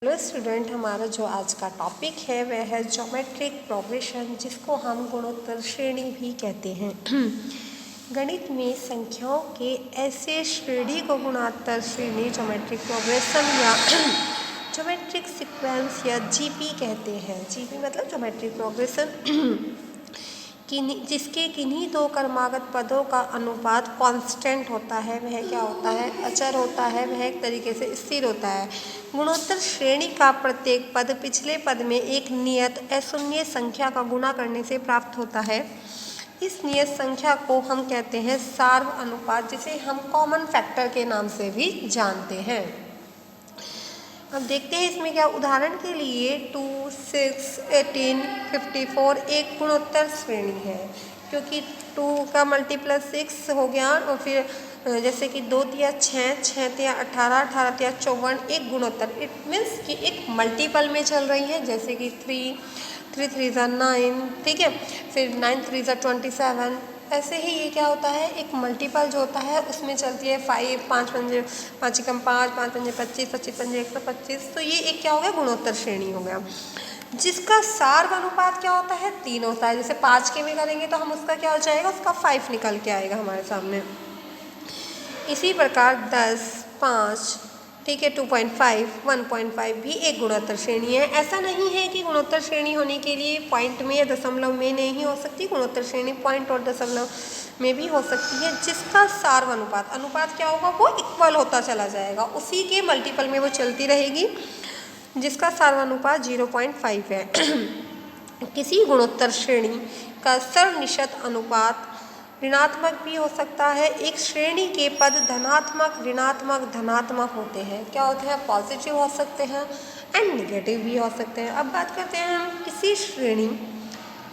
Hello student, हमारा जो आज का टॉपिक है वह है ज्योमेट्रिक प्रोग्रेशन, जिसको हम गुणोत्तर श्रेणी भी कहते हैं। गणित में संख्याओं के ऐसे श्रेणी को गुणोत्तर श्रेणी, ज्योमेट्रिक प्रोग्रेशन या ज्योमेट्रिक सीक्वेंस या जीपी कहते हैं। जीपी मतलब ज्योमेट्रिक प्रोग्रेशन जिसके किन्हीं दो क्रमागत पदों का अनुपात कांस्टेंट होता है, वह क्या होता है? अचर होता है, वह एक तरीके से स्थिर होता है। गुणोत्तर श्रेणी का प्रत्येक पद पिछले पद में एक नियत अशून्य संख्या का गुणा करने से प्राप्त होता है। इस नियत संख्या को हम कहते हैं सार्व अनुपात, जिसे हम कॉमन फैक्टर के नाम से भी जानते हैं। अब देखते हैं इसमें क्या। उदाहरण के लिए 2, 6, 18, 54 एक गुणोत्तर श्रेणी है, क्योंकि 2 का मल्टीप्लस 6 हो गया, और फिर जैसे कि 2 तिया 6, 6 तिया 18, 18 तिया 54 एक गुणोत्तर। इट मीन्स कि एक मल्टीपल में चल रही है, जैसे कि 3 3 9, ठीक है, फिर 9 3 27। ऐसे ही ये क्या होता है, एक मल्टीपल जो होता है उसमें चलती है 5, 5 पंजे 5 एकम 5, 5 पंजे 25, 25 पंजे 125। तो ये एक क्या हो गया, गुणोत्तर श्रेणी हो गया, जिसका सार्व अनुपात क्या होता है? 3 होता है। जैसे 5 के में करेंगे तो हम उसका क्या हो जाएगा, उसका 5 निकल के आएगा हमारे सामने। इसी प्रकार 10, 5, ठीक है, 2.5, 1.5 भी एक गुणोत्तर श्रेणी है। ऐसा नहीं है कि गुणोत्तर श्रेणी होने के लिए पॉइंट में या दशमलव में नहीं हो सकती। गुणोत्तर श्रेणी पॉइंट और दशमलव में भी हो सकती है, जिसका सार्व अनुपात क्या होगा, वो इक्वल होता चला जाएगा, उसी के मल्टीपल में वो चलती रहेगी, जिसका सार्व अनुपात 0.5 है। किसी गुणोत्तर श्रेणी का सर्वनिश्चित अनुपात ऋणात्मक भी हो सकता है। एक श्रेणी के पद धनात्मक, ऋणात्मक, धनात्मक होते हैं। क्या होते हैं? पॉजिटिव हो सकते हैं एंड निगेटिव भी हो सकते हैं। अब बात करते हैं हम किसी श्रेणी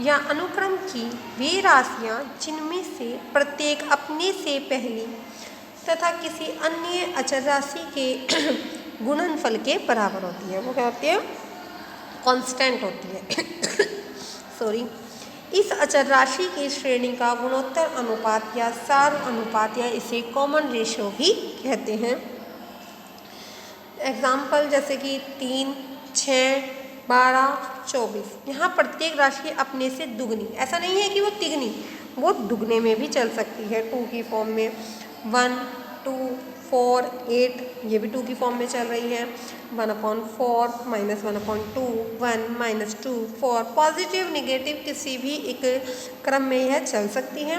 या अनुक्रम की वे राशियाँ जिनमें से प्रत्येक अपने से पहली तथा किसी अन्य अचर राशि के गुणनफल के बराबर होती है। वो क्या होती है? कांस्टेंट होती है। सॉरी। इस अचर राशि की श्रेणी का गुणोत्तर अनुपात या सार्व अनुपात या इसे कॉमन रेशियो भी कहते हैं। एग्जाम्पल जैसे कि 3, 6, 12, 24। यहाँ प्रत्येक राशि अपने से दुगनी, ऐसा नहीं है कि वो तिगनी, वो दुगने में भी चल सकती है 2 की फॉर्म में। 1, 2, 4, 8 ये भी 2 की फॉर्म में चल रही है। 1/4 -1/2, 1 -2 4। पॉजिटिव निगेटिव किसी भी एक क्रम में यह चल सकती है।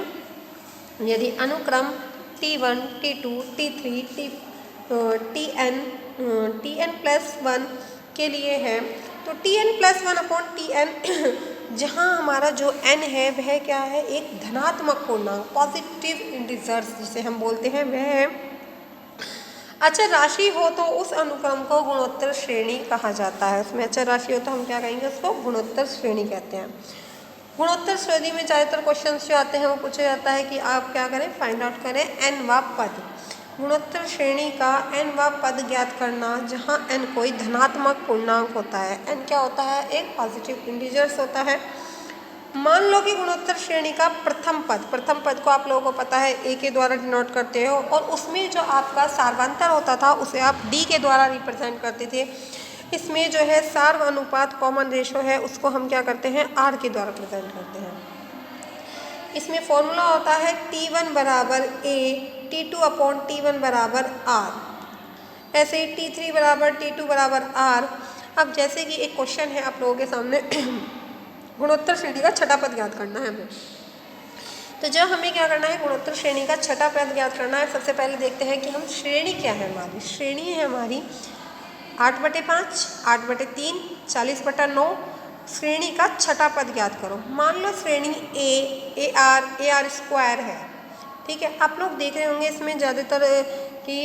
यदि अनुक्रम T1, T2, T3, Tn+1 के लिए है, तो Tn+1/Tn जहाँ हमारा जो n है वह क्या है, एक धनात्मक पूर्णांक, पॉजिटिव इंटीजर्स जिसे हम बोलते हैं, वह है। अचर राशि हो तो उस अनुक्रम को गुणोत्तर श्रेणी कहा जाता है। उसमें अचर राशि हो तो हम क्या कहेंगे, उसको गुणोत्तर श्रेणी कहते हैं। गुणोत्तर श्रेणी में ज़्यादातर क्वेश्चन जो आते हैं वो पूछा जाता है कि आप क्या करें, फाइंड आउट करें n वां पद। गुणोत्तर श्रेणी का n वां पद ज्ञात करना, जहाँ n कोई धनात्मक पूर्णांक होता है। n क्या होता है? एक पॉजिटिव इंटीजर्स होता है। मान लो कि गुणोत्तर श्रेणी का प्रथम पद को आप लोगों को पता है a के द्वारा डिनोट करते हो, और उसमें जो आपका सार्वांतर होता था उसे आप d के द्वारा रिप्रेजेंट करते थे। इसमें जो है सार्व अनुपात कॉमन रेशो है, उसको हम क्या करते हैं, r के द्वारा प्रेजेंट करते हैं। इसमें फॉर्मूला होता है T1 बराबर a, T2/T1 बराबर r, ऐसे ही T3 बराबर T2 बराबर r। अब जैसे कि एक क्वेश्चन है आप लोगों के सामने, गुणोत्तर श्रेणी का छठा पद ज्ञात करना है हमें। तो जब हमें क्या करना है, गुणोत्तर श्रेणी का छठा पद ज्ञात करना है, सबसे पहले देखते हैं कि हम श्रेणी क्या है हमारी। श्रेणी है हमारी 8/5, 8/3, 40/9। श्रेणी का छठा पद ज्ञात करो। मान लो श्रेणी AR स्क्वायर है, ठीक है। आप लोग देख रहे होंगे इसमें ज़्यादातर कि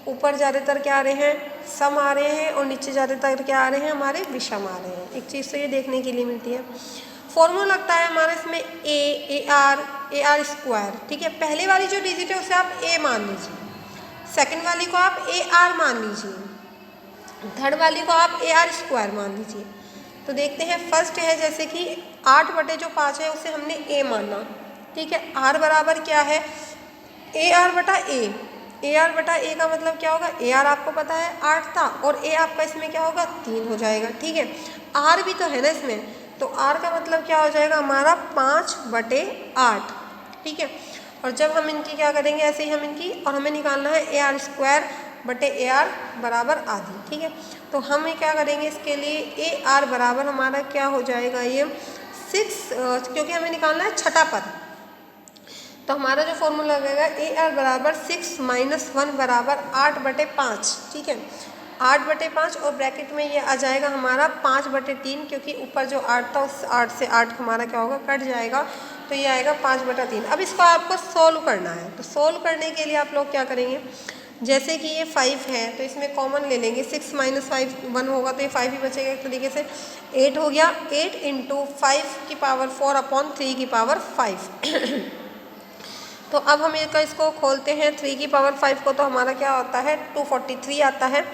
ऊपर ज़्यादातर क्या आ रहे हैं, सम आ रहे हैं, और नीचे ज़्यादातर क्या आ रहे हैं, हमारे विषम आ रहे हैं। एक चीज़ तो ये देखने के लिए मिलती है। फॉर्मूला लगता है हमारे इसमें AR स्क्वायर, ठीक है। पहले वाली जो डिजिट है उसे आप A मान लीजिए, सेकंड वाली को आप AR मान लीजिए, थर्ड वाली को आप AR स्क्वायर मान लीजिए। तो देखते हैं, फर्स्ट है जैसे कि 8/5 है, उसे हमने A माना, ठीक है। R बराबर क्या है, AR/A, ए आर बटा ए का मतलब क्या होगा, ए आर आपको पता है 8 था और ए आपका इसमें क्या होगा 3 हो जाएगा, ठीक है। आर भी तो है ना इसमें, तो आर का मतलब क्या हो जाएगा हमारा 5/8, ठीक है। और जब हम इनकी क्या करेंगे, ऐसे ही हम इनकी, और हमें निकालना है ए आर स्क्वायर बटे ए आर बराबर आधी, ठीक है। तो हम क्या करेंगे इसके लिए, ए आर बराबर हमारा क्या हो जाएगा ये 6, क्योंकि हमें निकालना है छठा पद, तो हमारा जो फॉर्मूला लगेगा ए आर बराबर 6 - 1 बराबर 8/5, ठीक है। 8/5 और ब्रैकेट में ये आ जाएगा हमारा 5/3, क्योंकि ऊपर जो 8 था उस 8 से 8 हमारा क्या होगा कट जाएगा, तो ये आएगा 5/3। अब इसको आपको सोल्व करना है, तो सोल्व करने के लिए आप लोग क्या करेंगे, जैसे कि ये 5 है तो इसमें कॉमन ले लेंगे, 6 - 5 1 होगा तो ये 5 ही बचेगा, एक तरीके से 8 हो गया, 8 × 5⁴/3⁵ तो अब हम इसको खोलते हैं 3⁵ को, तो हमारा क्या होता है 243 आता है,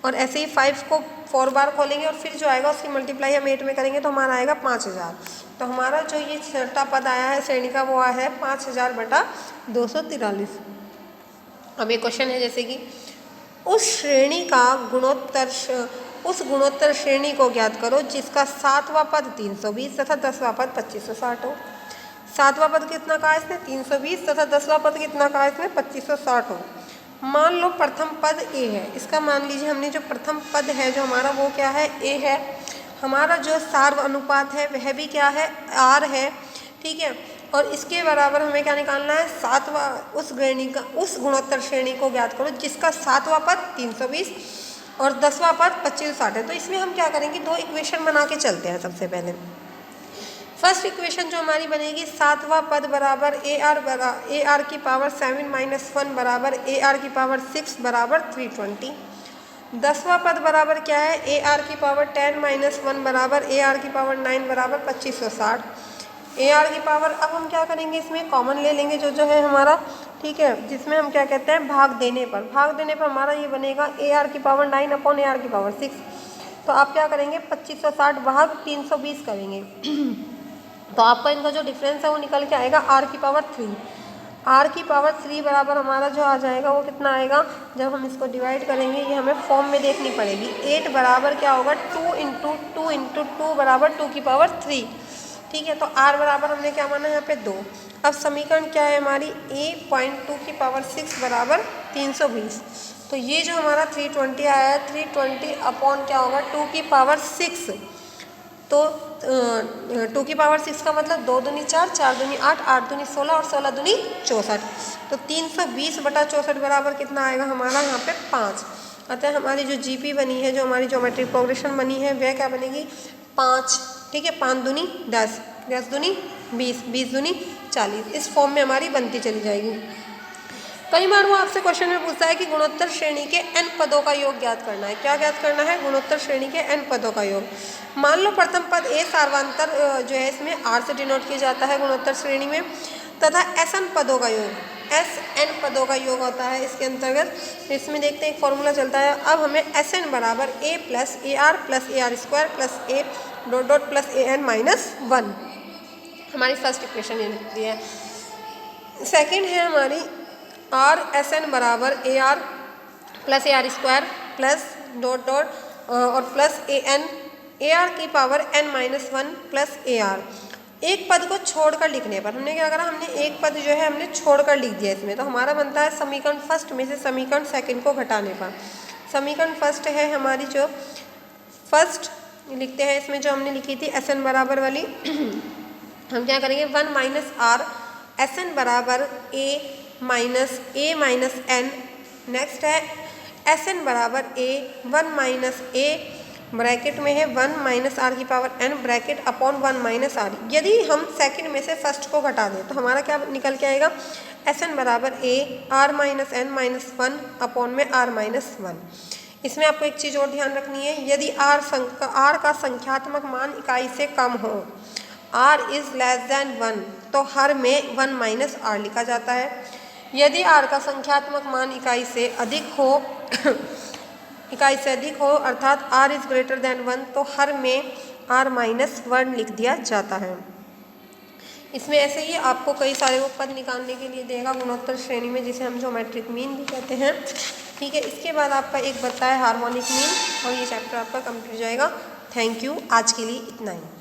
और ऐसे ही 5 को 4 बार खोलेंगे और फिर जो आएगा उसकी मल्टीप्लाई हम 8 में करेंगे तो हमारा आएगा 5000। तो हमारा जो ये छठा पद आया है श्रेणी का वो आया है 5000/243। अब एक क्वेश्चन है जैसे कि उस श्रेणी का उस गुणोत्तर श्रेणी को ज्ञात करो जिसका 7वां पद 320 तथा 10वां पद 2560 हो। 7वां पद कितना कहा इसने 320 तथा 10वां पद कितना कहा इसने 2560 हो। मान लो प्रथम पद ए है, इसका मान लीजिए हमने जो प्रथम पद है जो हमारा वो क्या है ए है, हमारा जो सार्व अनुपात है वह भी क्या है आर है, ठीक है। और इसके बराबर हमें क्या निकालना है, उस गुणोत्तर श्रेणी को ज्ञात करो जिसका 7वां पद 320 और 10वां पद 2560 है। तो इसमें हम क्या करेंगे, दो इक्वेशन बना के चलते हैं। सबसे पहले फर्स्ट इक्वेशन जो हमारी बनेगी, 7वां पद बराबर ए आर की पावर 7 - 1 बराबर ए आर की पावर 6 बराबर 320। 10वां पद बराबर क्या है, ए आर की पावर 10 - 1 बराबर ए आर की पावर 9 बराबर 2560। ए आर की पावर, अब हम क्या करेंगे इसमें कॉमन ले लेंगे जो है हमारा, ठीक है, जिसमें हम क्या कहते हैं भाग देने पर हमारा ये बनेगा ए आर की पावर 9 / ए आर की पावर 6। तो आप क्या करेंगे 2560 भाग 320 करेंगे तो आपका इनका जो डिफरेंस है वो निकल के आएगा आर की पावर 3। आर की पावर 3 बराबर हमारा जो आ जाएगा वो कितना आएगा, जब हम इसको डिवाइड करेंगे ये हमें फॉर्म में देखनी पड़ेगी। 8 बराबर क्या होगा 2 × 2 × 2 बराबर 2 की पावर 3, ठीक है। तो आर बराबर हमने क्या माना यहाँ पे 2। अब समीकरण क्या है हमारी, a.2 की पावर 6 बराबर 320। तो ये जो हमारा 320 आया है 320 अपॉन क्या होगा 2 की पावर 6, तो 2 की पावर 6 का मतलब 2 दूनी 4, 4 दूनी 8, 8 दूनी 16 और 16 दूनी 64। तो 320/64 बराबर कितना आएगा हमारा यहाँ पे 5। अतः हमारी जो जीपी बनी है, जो हमारी ज्योमेट्रिक प्रोग्रेशन बनी है वह क्या बनेगी 5, ठीक है। 5 दूनी 10, 10 दूनी 20, 20 दूनी 40, इस फॉर्म में हमारी बनती चली जाएगी। कई बार वो आपसे क्वेश्चन में पूछता है कि गुणोत्तर श्रेणी के n पदों का योग ज्ञात करना है। क्या ज्ञात करना है, गुणोत्तर श्रेणी के n पदों का योग। मान लो प्रथम पद ए सार्वांतर जो है इसमें r से डिनोट किया जाता है गुणोत्तर श्रेणी में, तथा Sn पदों का योग, Sn पदों का योग होता है इसके अंतर्गत। इसमें देखते हैं एक फॉर्मूला चलता है। अब हमें Sn बराबर a + ar + ar square + a + an - 1 हमारी फर्स्ट इक्वेशन ये लिखती है। सेकेंड है हमारी आर Sn बराबर AR + AR स्क्वायर + और प्लस AN AR की पावर n - 1 + AR। एक पद को छोड़कर लिखने पर हमने क्या करा, हमने एक पद जो है हमने छोड़कर लिख दिया इसमें। तो हमारा बनता है समीकरण फर्स्ट में से समीकरण सेकंड को घटाने पर। समीकरण फर्स्ट है हमारी, जो फर्स्ट लिखते हैं इसमें जो हमने लिखी थी Sn बराबर वाली हम क्या करेंगे 1 - R Sn बराबर a - n। नेक्स्ट है Sn बराबर a 1 - a ब्रैकेट में है 1 - r की power n bracket upon 1 - r। यदि हम सेकंड में से फर्स्ट को घटा दें तो हमारा क्या निकल के आएगा Sn बराबर a r - n - 1 अपॉन में r - 1। इसमें आपको एक चीज़ और ध्यान रखनी है, यदि r का संख्यात्मक मान इकाई से कम हो, r इज़ लेस देन 1, तो हर में 1 - r लिखा जाता है। यदि r का संख्यात्मक मान इकाई से अधिक हो अर्थात r इज़ ग्रेटर देन 1, तो हर में r - 1 लिख दिया जाता है। इसमें ऐसे ही आपको कई सारे वो पद निकालने के लिए देगा गुणोत्तर श्रेणी में, जिसे हम ज्योमेट्रिक मीन भी कहते हैं। ठीक है, इसके बाद आपका एक बनता है हार्मोनिक मीन और ये चैप्टर आपका कंप्लीट हो जाएगा। थैंक यू, आज के लिए इतना ही।